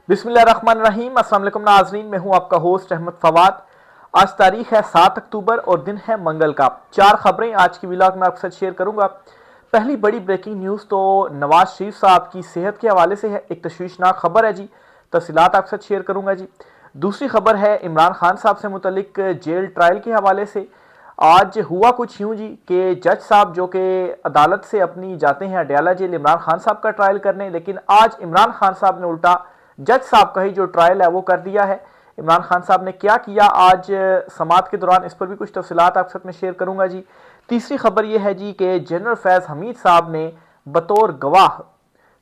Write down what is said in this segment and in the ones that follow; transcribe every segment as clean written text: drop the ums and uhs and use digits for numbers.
बिस्मिल्लाहिर्रहमानिर्रहीम। अस्सलाम वालेकुम नाज़रीन, मैं हूं आपका होस्ट अहमद फवाद। आज तारीख है 7 अक्टूबर और दिन है मंगल का। 4 खबरें आज की व्लॉग में आपके साथ शेयर करूंगा। पहली बड़ी ब्रेकिंग न्यूज़ तो नवाज शरीफ साहब की सेहत के हवाले से है। एक तशवीशनाक खबर है जी, तफसीलात आपके साथ शेयर करूंगा जी। दूसरी खबर है इमरान खान साहब से मुतलिक जेल ट्रायल के हवाले से। आज हुआ कुछ यूं जी कि जज साहब जो कि अदालत से अपनी जाते हैं अडयाला जेल इमरान खान साहब का ट्रायल करने, लेकिन आज इमरान खान साहब ने उल्टा जज साहब का ही जो ट्रायल है वो कर दिया है। इमरान खान साहब ने क्या किया आज समात के दौरान, इस पर भी कुछ तफसीलात आपके साथ में शेयर करूंगा जी। तीसरी खबर यह है जी कि जनरल फैज़ हमीद साहब ने बतौर गवाह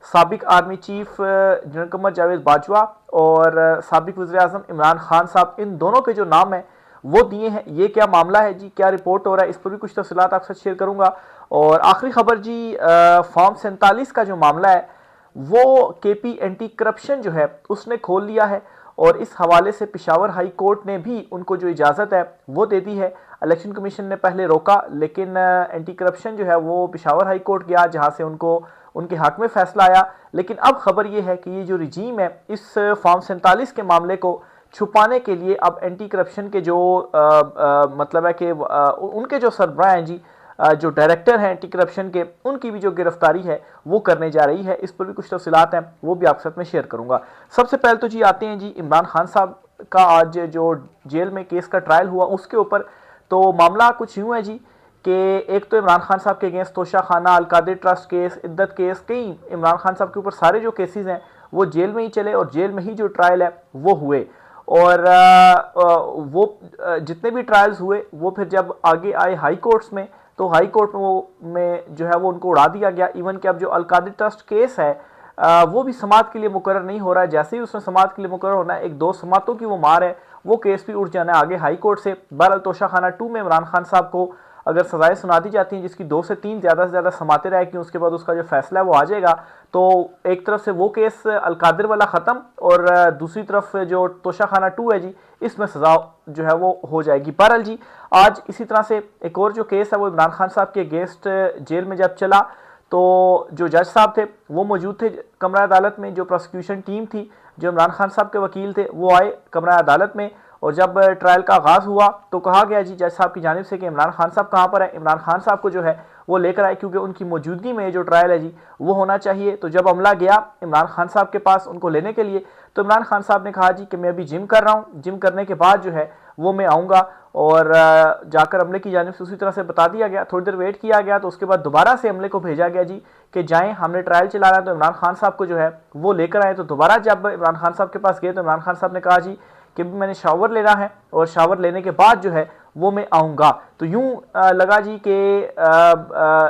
साबिक army chief general Qamar Javed Bajwa और साबिक वज़ीर आज़म इमरान खान साहब, इन दोनों के जो नाम हैं वो दिए हैं। ये क्या मामला है जी, क्या रिपोर्ट हो रहा है, इस पर भी कुछ तफसीलात आपके साथ शेयर करूंगा। और आखिरी खबर जी, फॉर्म 47 का जो मामला है वो केपी एंटी करप्शन जो है उसने खोल लिया है और इस हवाले से पेशावर हाई कोर्ट ने भी उनको जो इजाज़त है वो दे दी है। इलेक्शन कमीशन ने पहले रोका, लेकिन एंटी करप्शन जो है वो पेशावर हाई कोर्ट गया, जहां से उनको उनके हक में फैसला आया। लेकिन अब खबर यह है कि ये जो रिजीम है इस फॉर्म 47 के मामले को छुपाने के लिए अब एंटी करप्शन के जो मतलब है कि उनके जो सरबराह हैं जी, जो डायरेक्टर हैं एंटी करप्शन के, उनकी भी जो गिरफ्तारी है वो करने जा रही है। इस पर भी कुछ तफसीलात हैं, वो भी आपके साथ में शेयर करूंगा। सबसे पहले तो जी आते हैं जी इमरान खान साहब का आज जो जेल में केस का ट्रायल हुआ उसके ऊपर। तो मामला कुछ यूं है जी कि एक तो इमरान खान साहब के अगेंस्ट तोशा खाना, अलकादिर ट्रस्ट केस, इद्दत केस, कई इमरान खान साहब के ऊपर सारे जो केसेस हैं वो जेल में ही चले और जेल में ही जो ट्रायल है वो हुए। और वो जितने भी ट्रायल्स हुए वो फिर जब आगे आए हाई कोर्ट्स में, तो हाई कोर्ट में जो है वो उनको उड़ा दिया गया। इवन कि अब जो अलकादिर ट्रस्ट केस है वो भी समात के लिए मुकर्रर नहीं हो रहा है। जैसे ही उसमें समात के लिए मुकर्रर होना है, एक दो समातों की वो मार है, वो केस भी उठ जाना है आगे हाई कोर्ट से। बहरहाल तोशा खाना 2 में इमरान खान साहब को अगर सजाएं सुना दी जाती हैं जिसकी 2 से 3 ज़्यादा से ज़्यादा समातें रह कि उसके बाद उसका जो फैसला है वो आ जाएगा, तो एक तरफ से वो केस अलकादिर वाला ख़त्म और दूसरी तरफ जो तोशा खाना 2 है जी, इसमें सजा जो है वो हो जाएगी। बहरहाल जी आज इसी तरह से एक और जो केस है वो इमरान खान साहब के अगेंस्ट जेल में जब चला, तो जो जज साहब थे वो मौजूद थे कमरा अदालत में। जो प्रोसिक्यूशन टीम थी, जो इमरान खान साहब के वकील थे, वो आए कमरा अदालत में। और जब ट्रायल का आगाज़ हुआ तो कहा गया जी जज साहब की जानिब से कि इमरान खान साहब कहाँ पर है, इमरान खान साहब को जो है वो लेकर आए, क्योंकि उनकी मौजूदगी में जो ट्रायल है जी वो होना चाहिए। तो जब अमला गया इमरान खान साहब के पास उनको लेने के लिए, तो इमरान खान साहब ने कहा जी कि मैं अभी जिम कर रहा हूँ, जिम करने के बाद जो है वो मैं आऊँगा। और जाकर अमले की जानिब से उसी तरह से बता दिया गया। थोड़ी देर वेट किया गया तो उसके बाद दोबारा से अमले को भेजा गया जी कि जाएं, हमने ट्रायल चलाना है, तो इमरान खान साहब को जो है वो लेकर आए। तो दोबारा जब इमरान खान साहब के पास गए तो इमरान खान साहब ने कहा जी कि मैंने शावर लेना है और शावर लेने के बाद जो है वो मैं आऊँगा। तो यूं लगा जी कि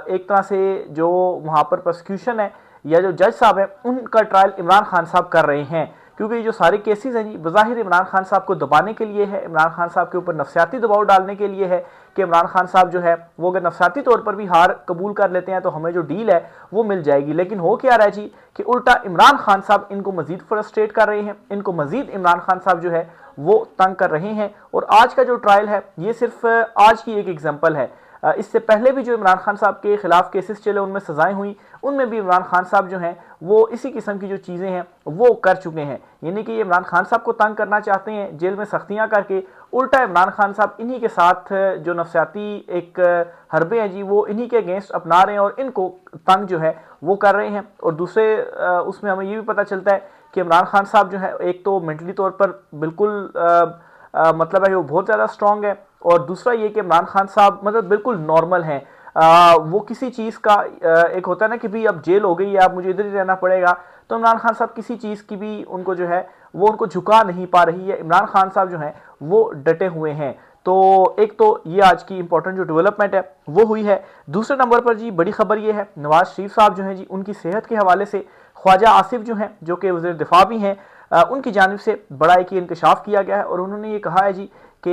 एक तरह से जो वहाँ पर प्रोसिक्यूशन है या जो जज साहब है उनका ट्रायल इमरान खान साहब कर रहे हैं, क्योंकि ये जो सारे केसेस हैं जी बज़ाहिर इमरान खान साहब को दबाने के लिए है, इमरान खान साहब के ऊपर नफसियाती दबाव डालने के लिए है कि इमरान खान साहब जो है वो अगर नफसियाती तौर पर भी हार कबूल कर लेते हैं तो हमें जो डील है वो मिल जाएगी। लेकिन हो क्या रहा है जी कि उल्टा इमरान खान साहब इनको मजीद फ्रस्ट्रेट कर रहे हैं, इनको मजीद इमरान खान साहब जो है वो तंग कर रहे हैं। और आज का जो ट्रायल है ये सिर्फ आज की एक एग्जाम्पल है। इससे पहले भी जो इमरान खान साहब के खिलाफ केसेस चले उनमें सजाएं हुई, उनमें भी इमरान खान साहब जो हैं वो इसी किस्म की जो चीज़ें हैं वो कर चुके हैं। यानी कि ये इमरान खान साहब को तंग करना चाहते हैं जेल में सख्तियां करके, उल्टा इमरान खान साहब इन्हीं के साथ जो नफसियाती एक हरबे हैं जी वो इन्हीं के अगेंस्ट अपना रहे हैं और इनको तंग जो है वो कर रहे हैं। और दूसरे उसमें हमें ये भी पता चलता है कि इमरान खान साहब जो है एक तो मेंटली तौर पर बिल्कुल मतलब है कि वो बहुत ज़्यादा स्ट्रॉन्ग है, और दूसरा ये कि इमरान खान साहब मतलब बिल्कुल नॉर्मल हैं। वो किसी चीज़ का एक होता है ना कि भी अब जेल हो गई है, अब मुझे इधर ही रहना पड़ेगा, तो इमरान खान साहब किसी चीज़ की भी उनको जो है वो उनको झुका नहीं पा रही है। इमरान खान साहब जो हैं वो डटे हुए हैं। तो एक तो ये आज की इंपॉर्टेंट जो डेवलपमेंट है वो हुई है। दूसरे नंबर पर जी बड़ी खबर ये है, नवाज शरीफ साहब जो हैं जी उनकी सेहत के हवाले से ख्वाजा आसिफ जो हैं जो कि वज़ीर दिफा भी हैं, उनकी जानिब से बड़ा एक इंकशाफ किया गया है और उन्होंने ये कहा है जी कि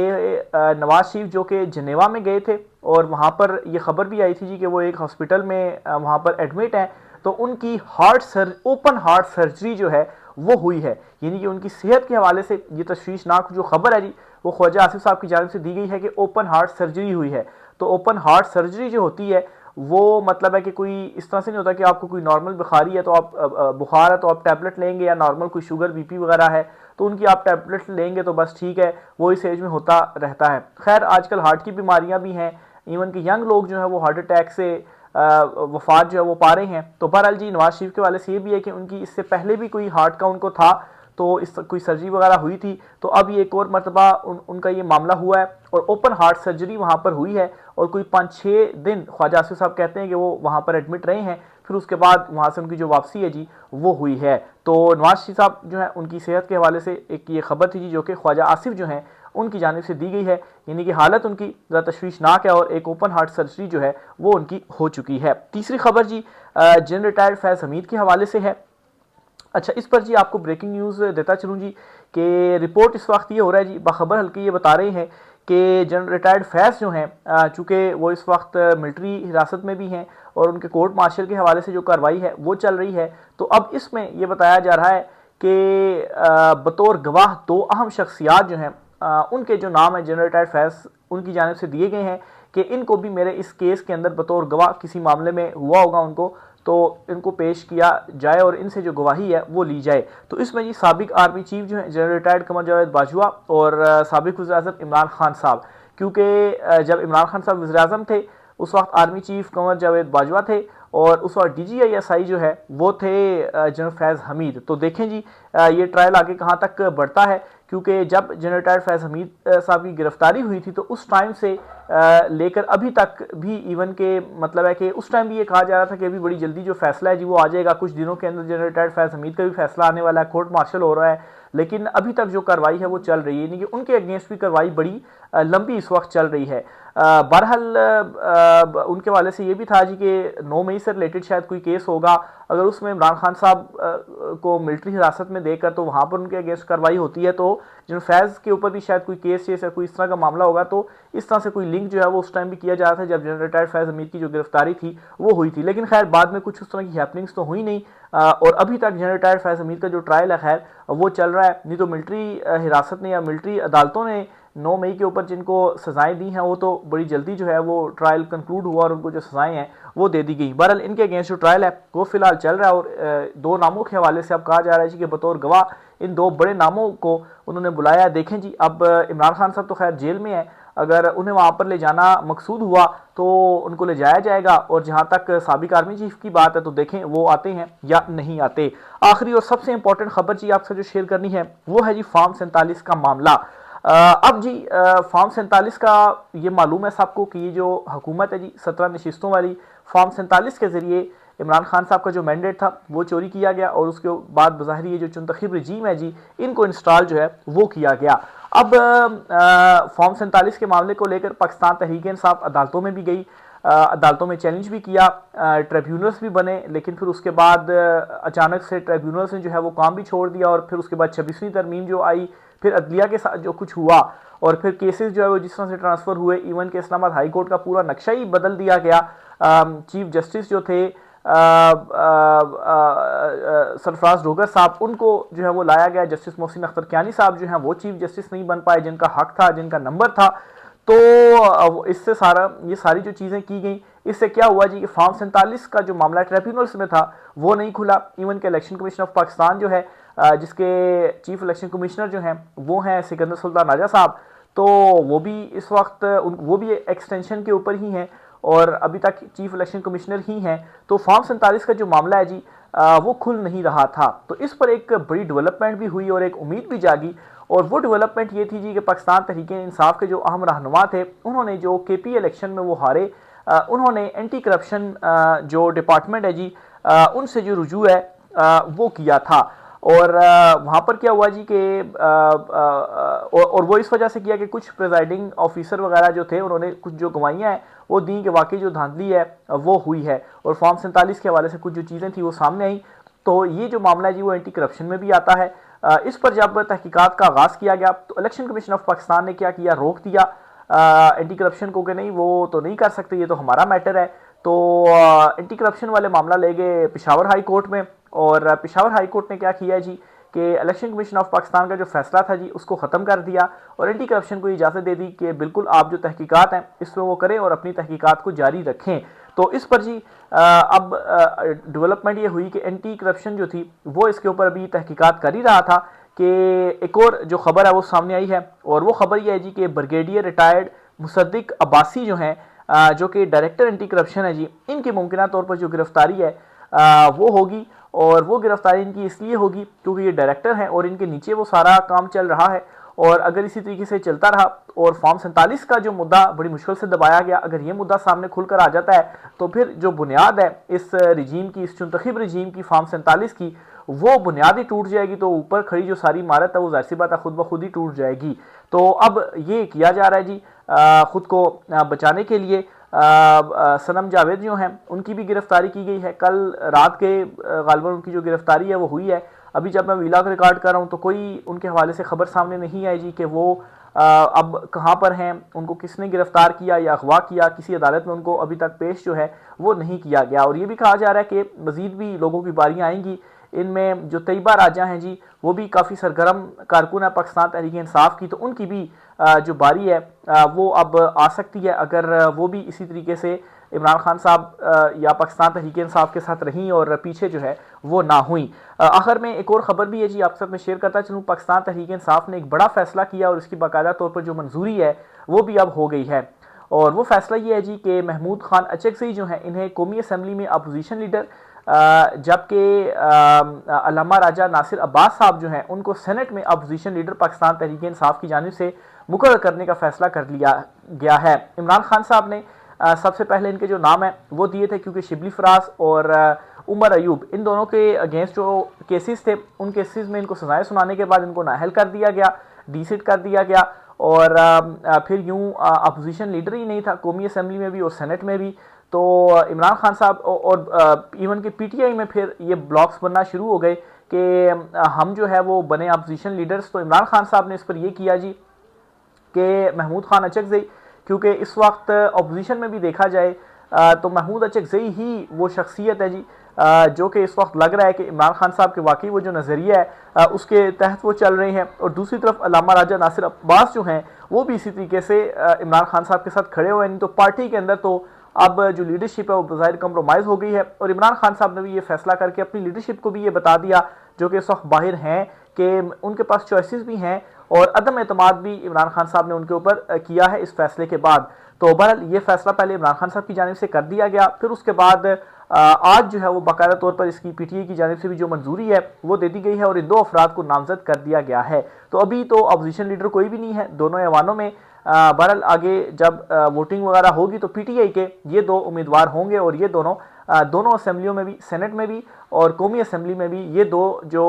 नवाज शरीफ जो कि जनेवा में गए थे और वहाँ पर ये खबर भी आई थी जी कि वो एक हॉस्पिटल में वहाँ पर एडमिट हैं, तो उनकी ओपन हार्ट सर्जरी जो है वो हुई है। यानी कि उनकी सेहत के हवाले से ये तशवीशनाक जो खबर है जी वो ख्वाजा आसिफ साहब की जानिब से दी गई है कि ओपन हार्ट सर्जरी हुई है। तो ओपन हार्ट सर्जरी जो होती है वो मतलब है कि कोई इस तरह से नहीं होता कि आपको कोई नॉर्मल बुखारी है तो आप बुखार है तो आप टैबलेट लेंगे, या नॉर्मल कोई शुगर बीपी वगैरह है तो उनकी आप टैबलेट लेंगे तो बस ठीक है, वो इस एज में होता रहता है। खैर आजकल हार्ट की बीमारियां भी हैं, इवन कि यंग लोग जो है वो हार्ट अटैक से वफात जो है वो पा रहे हैं। तो बहरहाल जी नवाज शरीफ के वाले से ये भी है कि उनकी इससे पहले भी कोई हार्ट का उनको था, तो इस कोई सर्जरी वगैरह हुई थी, तो अब ये एक और मरतबा उनका ये मामला हुआ है और ओपन हार्ट सर्जरी वहाँ पर हुई है और कोई 5-6 दिन ख्वाजा आसिफ साहब कहते हैं कि वो वहाँ पर एडमिट रहे हैं, फिर उसके बाद वहाँ से उनकी जो वापसी है जी वो हुई है। तो नवाज शरीफ साहब जो है उनकी सेहत के हवाले से एक ये खबर थी जी जो कि ख्वाजा आसिफ जो है उनकी जानिब से दी गई है, यानी कि हालत उनकी ज़्यादा तशवीशनाक है और एक ओपन हार्ट सर्जरी जो है वो उनकी हो चुकी है। तीसरी खबर जी जनरल रिटायर्ड फैज़ हमीद के हवाले से है। अच्छा, इस पर जी आपको ब्रेकिंग न्यूज़ देता चलूँ जी कि रिपोर्ट इस वक्त ये हो रहा है जी, बाखबर हल्के ये बता रहे हैं कि जनरल रिटायर्ड फैज़ जो हैं चूँकि वो इस वक्त मिलिट्री हिरासत में भी हैं और उनके कोर्ट मार्शल के हवाले से जो कार्रवाई है वो चल रही है, तो अब इसमें ये बताया जा रहा है कि बतौर गवाह 2 अहम शख्सियात जो हैं उनके जो नाम है जनरल रिटायर्ड फैज़ उनकी जानिब से दिए गए हैं कि इनको भी मेरे इस केस के अंदर बतौर गवाह किसी मामले में हुआ होगा उनको, तो इनको पेश किया जाए और इनसे जो गवाही है वो ली जाए। तो इसमें जी साबिक आर्मी चीफ जो है जनरल रिटायर्ड कमर जावेद बाजवा और साबिक वज़ीर-ए-आज़म इमरान खान साहब, क्योंकि जब इमरान खान साहब वज़ीर-ए-आज़म थे उस वक्त आर्मी चीफ कमर जावेद बाजवा थे और उस वक्त DGISI जो है वो थे जनरल फैज़ हमीद। तो देखें जी ये ट्रायल आगे कहाँ तक बढ़ता है, क्योंकि जब जनरल रिटायर्ड फैज़ हमीद साहब की गिरफ्तारी हुई थी तो उस टाइम से लेकर अभी तक भी इवन के मतलब है कि उस टाइम भी ये कहा जा रहा था कि अभी बड़ी जल्दी जो फैसला है जी वो आ जाएगा, कुछ दिनों के अंदर जनरल रिटायर्ड फैज़ हमीद का भी फैसला आने वाला है, कोर्ट मार्शल हो रहा है, लेकिन अभी तक जो कार्रवाई है वो चल रही है, यानी कि उनके अगेंस्ट भी कार्रवाई बड़ी लंबी इस वक्त चल रही है। बहरहाल उनके वाले से ये भी था जी कि 9 मई से रिलेटेड शायद कोई केस होगा, अगर उसमें इमरान खान साहब को मिलिट्री हिरासत में देकर तो वहाँ पर उनके अगेंस्ट कार्रवाई होती है, तो जनरल फैज़ के ऊपर भी शायद कोई केस या कोई इस तरह का मामला होगा, तो इस तरह से कोई लिंक जो है वो उस टाइम भी किया जा रहा था जब जनरल रिटायर्ड फैज़ हमीद की जो गिरफ्तारी थी वो हुई थी, लेकिन खैर बाद में कुछ उस तरह की हैपनिंग्स तो हुई नहीं और अभी तक जनरल रिटायर्ड फैज़ हमीद का जो ट्रायल है खैर वो चल रहा है। नहीं तो मिलिट्री हिरासत ने या मिलिट्री अदालतों ने 9 मई के ऊपर जिनको सजाएं दी हैं वो तो बड़ी जल्दी जो है वो ट्रायल कंक्लूड हुआ और उनको जो सजाएं हैं वो दे दी गई। बहरहाल इनके अगेंस्ट जो ट्रायल है वो फिलहाल चल रहा है और 2 नामों के हवाले से अब कहा जा रहा है कि बतौर गवाह इन 2 बड़े नामों को उन्होंने बुलाया। देखें जी अब इमरान खान साहब तो खैर जेल में है, अगर उन्हें वहाँ पर ले जाना मकसूद हुआ तो उनको ले जाया जाएगा, और जहाँ तक साबिक आर्मी चीफ की बात है तो देखें वो आते हैं या नहीं आते। आखिरी और सबसे इंपॉर्टेंट खबर जी आपसे जो शेयर करनी है वो है जी फॉर्म 47 का मामला। अब जी फॉर्म 47 का ये मालूम है सबको कि ये जो हुकूमत है जी 17 नशिस्तों वाली, फॉर्म 47 के ज़रिए इमरान खान साहब का जो मैंडेट था वो चोरी किया गया और उसके बाद बज़ाहिर ये जो चुनतखीब रजीम है जी इनको इंस्टॉल जो है वो किया गया। अब फॉर्म 47 के मामले को लेकर पाकिस्तान तहरीक-ए-इंसाफ अदालतों में भी गई, अदालतों में चैलेंज भी किया, ट्रिब्यूनल्स भी बने, लेकिन फिर उसके बाद अचानक से ट्रिब्यूनल्स ने जो है वो काम भी छोड़ दिया और फिर उसके बाद 26वीं तरमीम जो आई, फिर अदलिया के साथ जो कुछ हुआ और फिर केसेस जो है वो जिस तरह से ट्रांसफ़र हुए, इवन के इस्लामाबाद हाई कोर्ट का पूरा नक्शा ही बदल दिया गया। चीफ जस्टिस जो थे सरफराज डोगर साहब उनको जो है वो लाया गया, जस्टिस मोहसिन अख्तर कियानी साहब जो हैं वो चीफ जस्टिस नहीं बन पाए जिनका हक था, जिनका नंबर था। तो इससे ये सारी जो चीज़ें की गई, इससे क्या हुआ जी कि फॉर्म 47 का जो मामला ट्रिब्यूनल्स में था वो नहीं खुला। इवन के इलेक्शन कमीशन ऑफ पाकिस्तान जो है जिसके चीफ इलेक्शन कमिश्नर जो हैं वो हैं सिकंदर सुल्तान राजा साहब, तो वो भी इस वक्त वो भी एक्सटेंशन के ऊपर ही हैं और अभी तक चीफ इलेक्शन कमिश्नर ही हैं। तो फॉर्म 47 का जो मामला है जी वो खुल नहीं रहा था, तो इस पर एक बड़ी डेवलपमेंट भी हुई और एक उम्मीद भी जागी, और वो डेवलपमेंट ये थी जी कि पाकिस्तान तहरीक-ए-इंसाफ के जो अहम रहनुमा थे उन्होंने जो KP इलेक्शन में वो हारे, उन्होंने एंटी करप्शन जो डिपार्टमेंट है जी उनसे जो रुजू है वो किया था। और वहाँ पर क्या हुआ जी कि और वो इस वजह से किया कि कुछ प्रिजाइडिंग ऑफिसर वगैरह जो थे उन्होंने कुछ जो गवाहियाँ हैं वो दी कि वाकई जो धांधली है वो हुई है, और फॉर्म 47 के हवाले से कुछ जो चीज़ें थी वो सामने आई। तो ये जो मामला है जी वो एंटी करप्शन में भी आता है। इस पर जब तहकीकात का आगाज़ किया गया तो इलेक्शन कमीशन ऑफ पाकिस्तान ने क्या किया, रोक दिया एंटी करप्शन को कि नहीं वो तो नहीं कर सकते, ये तो हमारा मैटर है। तो एंटी करप्शन वाले मामला ले गए पेशावर हाई कोर्ट में, और पेशावर हाई कोर्ट ने क्या किया जी कि इलेक्शन कमीशन ऑफ पाकिस्तान का जो फैसला था जी उसको ख़त्म कर दिया और एंटी करप्शन को इजाज़त दे दी कि बिल्कुल आप जो तहकीकात हैं इसमें वो करें और अपनी तहकीकात को जारी रखें। तो इस पर जी अब डेवलपमेंट ये हुई कि एंटी करप्शन जो थी वो इसके ऊपर अभी तहकीकात कर ही रहा था कि एक और जो खबर है वो सामने आई है, और वो खबर ये है जी कि ब्रिगेडियर रिटायर्ड मुसद्दिक अब्बासी जो हैं, जो कि डायरेक्टर एंटी करप्शन है जी, इनकी मुमकिन तौर पर जो गिरफ्तारी है वो होगी। और वो गिरफ्तारी इनकी इसलिए होगी क्योंकि ये डायरेक्टर हैं और इनके नीचे वो सारा काम चल रहा है, और अगर इसी तरीके से चलता रहा और फॉर्म 47 का जो मुद्दा बड़ी मुश्किल से दबाया गया, अगर ये मुद्दा सामने खुलकर आ जाता है तो फिर जो बुनियाद है इस रजीम की, इस चुनतखिब रजीम की, फॉर्म 47 की, वो बुनियाद ही टूट जाएगी। तो ऊपर खड़ी जो सारी इमारत है वो जाहिर सी बात है खुद ब खुद ही टूट जाएगी। तो अब ये किया जा रहा है जी खुद को बचाने के लिए। सनम जावेद जो हैं उनकी भी गिरफ्तारी की गई है, कल रात के गालिबन उनकी जो गिरफ्तारी है वो हुई है। अभी जब मैं वीलॉग रिकॉर्ड कर रहा हूँ तो कोई उनके हवाले से खबर सामने नहीं आई जी कि वो अब कहाँ पर हैं, उनको किसने गिरफ्तार किया या अगवा किया, किसी अदालत में उनको अभी तक पेश जो है वो नहीं किया गया। और ये भी कहा जा रहा है कि मजीद भी लोगों की बारियाँ आएंगी। इनमें जो तैयबा राजा हैं जी वो भी काफ़ी सरगर्म कारकुन है पाकिस्तान तहरीक इंसाफ की, तो उनकी भी जो बारी है वो अब आ सकती है अगर वो भी इसी तरीके से इमरान खान साहब या पाकिस्तान तहरीक इंसाफ के साथ रहीं और पीछे जो है वो ना हुई। आखिर में एक और ख़बर भी है जी आपके साथ मैं शेयर करता चलूँ। पाकिस्तान तहरीक इंसाफ ने एक बड़ा फैसला किया और इसकी बाकायदा तौर पर जो मंजूरी है वो भी अब हो गई है, और वो फैसला ये है जी कि महमूद खान अचकज़ई जो हैं इन्हें कौमी असम्बली में अपोजिशन लीडर, जबकि अल्लामा राजा नासिर अब्बास साहब जो हैं उनको सेनेट में अपोजिशन लीडर पाकिस्तान तहरीक इंसाफ की जानिब से मुकर्रर करने का फैसला कर लिया गया है। इमरान खान साहब ने सबसे पहले इनके जो नाम हैं वो दिए थे, क्योंकि शिबली फराज और उमर अयूब इन दोनों के अगेंस्ट जो केसेस थे उन केसेस में इनको सजाएं सुनाने के बाद इनको नाअहल कर दिया गया, डीसिट कर दिया गया, और फिर यूं अपोजिशन लीडर ही नहीं था कौमी असम्बली में भी और सेनेट में भी। तो इमरान खान साहब और इवन के पीटीआई में फिर ये ब्लॉक्स बनना शुरू हो गए कि हम जो है वो बने अपोजिशन लीडर्स। तो इमरान खान साहब ने इस पर यह किया जी कि महमूद खान अचकज़ई, क्योंकि इस वक्त अपोजिशन में भी देखा जाए तो महमूद अचकज़ई ही वो शख्सियत है जी जो कि इस वक्त लग रहा है कि इमरान खान साहब के वाकई वो जो नज़रिया है उसके तहत वो चल रहे हैं। और दूसरी तरफ अल्लामा राजा नासिर अब्बास जो हैं वो भी इसी तरीके से इमरान खान साहब के साथ खड़े हुए हैं। नहीं तो पार्टी के अंदर तो अब जो लीडरशिप है वो बज़ाहिर कंप्रोमाइज़ हो गई है, और इमरान खान साहब ने भी ये फैसला करके अपनी लीडरशिप को भी ये बता दिया जो कि इस वक्त बाहर हैं कि उनके पास चॉइसेस भी हैं और अदम एतमाद भी इमरान खान साहब ने उनके ऊपर किया है इस फैसले के बाद। तो बहरहाल ये फैसला पहले इमरान खान साहब की जानिब से कर दिया गया, फिर उसके बाद आज जो है वो बाकायदा तौर पर इसकी पीटीआई की जानिब से भी जो मंजूरी है वो दे दी गई है और इन दो अफराद को नामजद कर दिया गया है। तो अभी तो अपोजिशन लीडर कोई भी नहीं है दोनों ऐवानों में। बहरहाल आगे जब वोटिंग वगैरह होगी तो पीटीआई के ये दो उम्मीदवार होंगे और ये दोनों असेंबलियों में भी, सेनेट में भी और कौमी असेंबली में भी, ये दो जो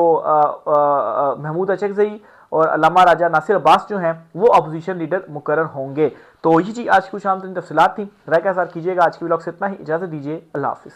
महमूद अचकज़ई और अल्लामा राजा नासिर अब्बास जो हैं वो अपोजिशन लीडर मुकर्रर होंगे। तो ये जी आज की कुछ आम तरीन तफसीलात थी। राय का इज़हार कीजिएगा। आज की व्लॉग से इतना ही, इजाज़त दीजिए, अल्लाह हाफिज़।